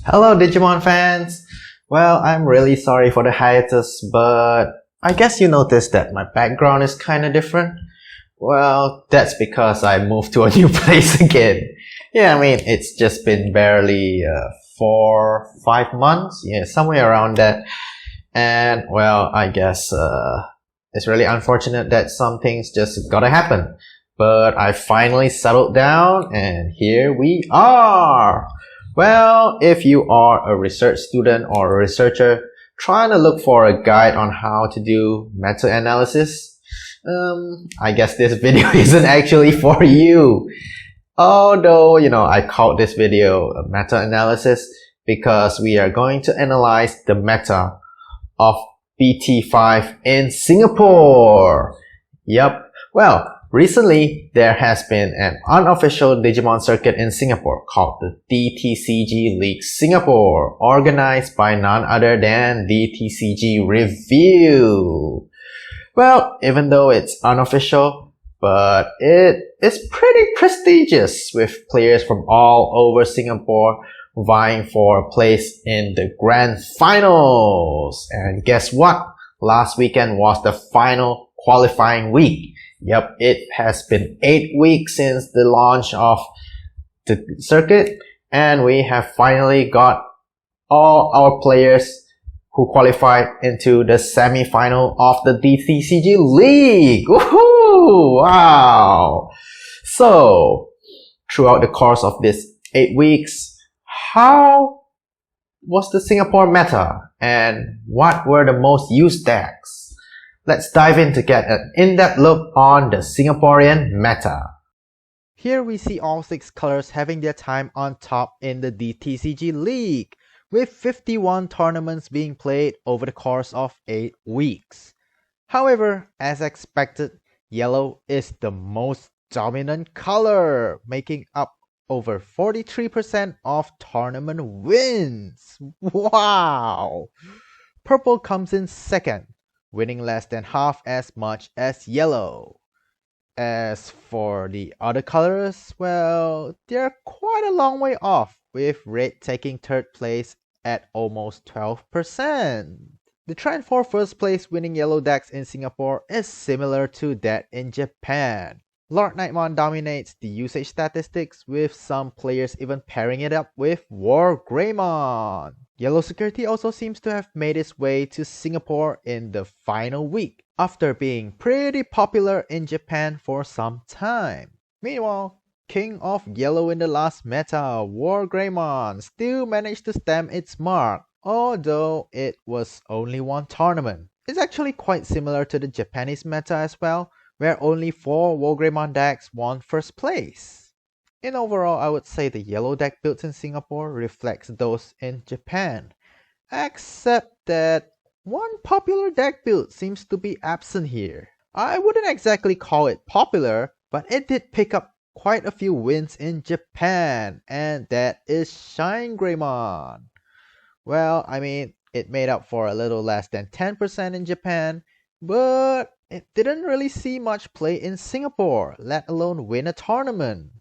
Hello Digimon fans! Well, I'm really sorry for the hiatus, but I guess you noticed that my background is kinda different. Well, that's because I moved to a new place again. Yeah, I mean, it's just been barely 4-5 months, yeah, somewhere around that. And well, I guess it's really unfortunate that some things just gotta happen. But I finally settled down and here we are! Well, if you are a research student or a researcher trying to look for a guide on how to do meta-analysis, I guess this video isn't actually for you. Although, I called this video a meta-analysis because we are going to analyze the meta of BT05 in Singapore. Yep. Well, recently there has been an unofficial Digimon circuit in Singapore called the DTCG League Singapore, organized by none other than DTCG Review. Well, even though it's unofficial, but it is pretty prestigious with players from all over Singapore vying for a place in the grand finals. And guess what? Last weekend was the final qualifying week. Yep, it has been 8 weeks since the launch of the circuit, and we have finally got all our players who qualified into the semi-final of the DTCG League. Woohoo! Wow! So, throughout the course of this 8 weeks, how was the Singapore meta and what were the most used decks? Let's dive in to get an in-depth look on the Singaporean meta. Here we see all 6 colors having their time on top in the DTCG League, with 51 tournaments being played over the course of 8 weeks. However, as expected, yellow is the most dominant color, making up over 43% of tournament wins. Wow! Purple comes in second, winning less than half as much as yellow. As for the other colors, well, they're quite a long way off, with red taking third place at almost 12%. The trend for first place winning yellow decks in Singapore is similar to that in Japan. Lord Nightmon dominates the usage statistics, with some players even pairing it up with War Greymon. Yellow Security also seems to have made its way to Singapore in the final week, after being pretty popular in Japan for some time. Meanwhile, King of Yellow in the last meta, War Greymon, still managed to stamp its mark, although it was only one tournament. It's actually quite similar to the Japanese meta as well, where only 4 War Greymon decks won first place. In overall, I would say the yellow deck built in Singapore reflects those in Japan, except that one popular deck build seems to be absent here. I wouldn't exactly call it popular, but it did pick up quite a few wins in Japan, and that is Shine Greymon. Well, I mean, it made up for a little less than 10% in Japan, but it didn't really see much play in Singapore, let alone win a tournament.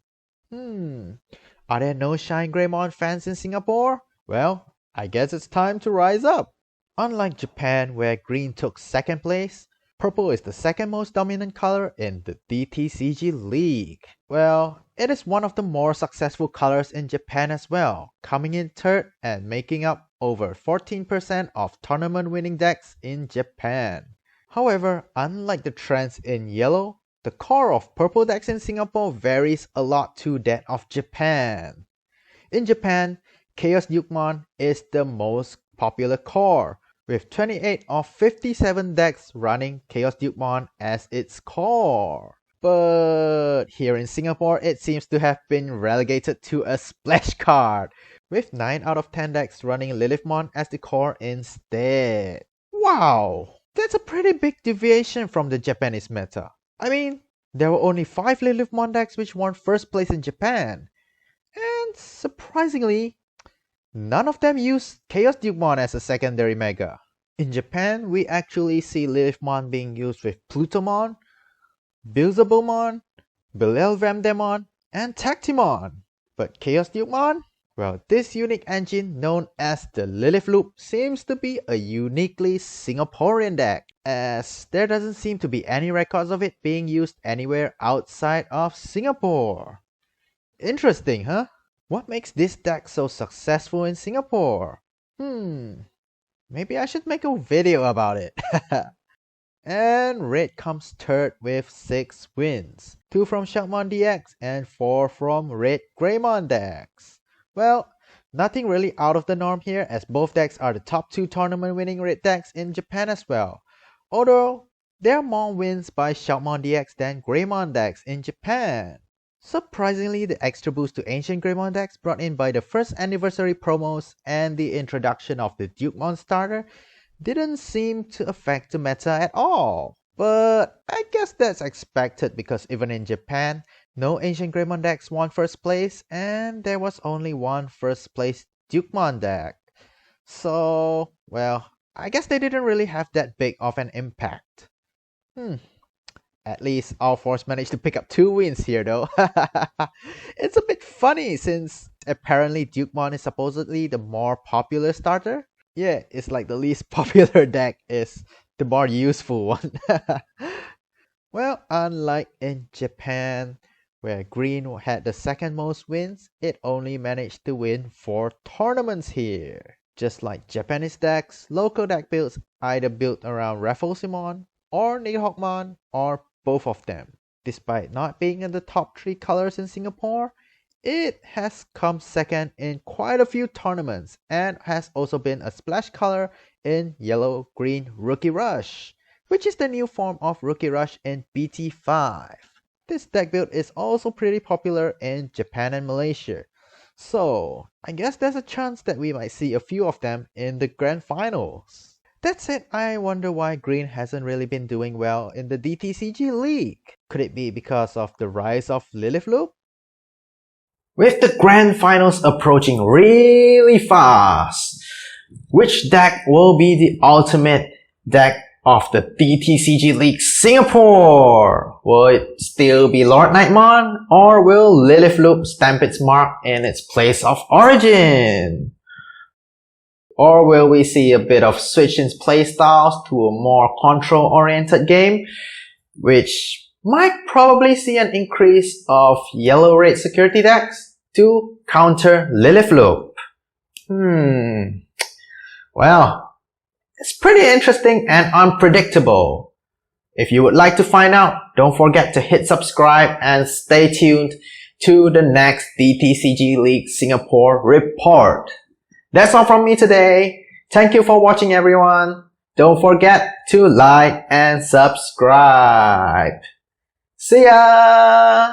Are there no Shine Greymon fans in Singapore? Well, I guess it's time to rise up. Unlike Japan, where green took second place, purple is the second most dominant color in the DTCG League. Well, it is one of the more successful colors in Japan as well, coming in third and making up over 14% of tournament winning decks in Japan. However, unlike the trends in yellow, the core of purple decks in Singapore varies a lot to that of Japan. In Japan, Chaos Dukemon is the most popular core, with 28 of 57 decks running Chaos Dukemon as its core. But here in Singapore, it seems to have been relegated to a splash card, with 9 out of 10 decks running Lilithmon as the core instead. Wow! That's a pretty big deviation from the Japanese meta. I mean, there were only 5 Lilithmon decks which won first place in Japan. And surprisingly, none of them used Chaos Dukemon as a secondary mega. In Japan, we actually see Lilithmon being used with Plutomon, Beelzebumon, Belelvamdemon, and Tactimon. But Chaos Dukemon? Well, this unique engine known as the Lilith Loop seems to be a uniquely Singaporean deck, as there doesn't seem to be any records of it being used anywhere outside of Singapore. Interesting, huh? What makes this deck so successful in Singapore? Maybe I should make a video about it. And Red comes third with 6 wins, 2 from Sharkmon DX and 4 from Red Greymon decks. Well, nothing really out of the norm here, as both decks are the top 2 tournament winning Red decks in Japan as well. Although, there are more wins by Sharkmon DX than Greymon decks in Japan. Surprisingly, the extra boost to Ancient Greymon decks brought in by the first anniversary promos and the introduction of the Digimon starter didn't seem to affect the meta at all. But I guess that's expected because even in Japan, no Ancient Greymon decks won first place and there was only one first place Digimon deck. So, well, I guess they didn't really have that big of an impact. At least All Force managed to pick up 2 wins here though. It's a bit funny since apparently Digimon is supposedly the more popular starter. Yeah, it's like the least popular deck is the more useful one. Well, unlike in Japan, where Green had the second most wins, it only managed to win 4 tournaments here. Just like Japanese decks, local deck builds either built around Rafflesimon or Nidohawkmon or both of them. Despite not being in the top 3 colors in Singapore, it has come second in quite a few tournaments and has also been a splash color in Yellow-Green Rookie Rush, which is the new form of Rookie Rush in BT05. This deck build is also pretty popular in Japan and Malaysia, so I guess there's a chance that we might see a few of them in the grand finals. That said, I wonder why Green hasn't really been doing well in the DTCG League. Could it be because of the rise of Lilith Loop? With the grand finals approaching really fast, which deck will be the ultimate deck of the DTCG League Singapore? Will it still be Lord Nightmon, or will Lilith Loop stamp its mark in its place of origin? Or will we see a bit of switch in playstyles to a more control-oriented game, which might probably see an increase of yellow-red security decks to counter Lilith Loop? Well, it's pretty interesting and unpredictable. If you would like to find out, don't forget to hit subscribe and stay tuned to the next DTCG League Singapore report. That's all from me today. Thank you for watching, everyone. Don't forget to like and subscribe. See ya!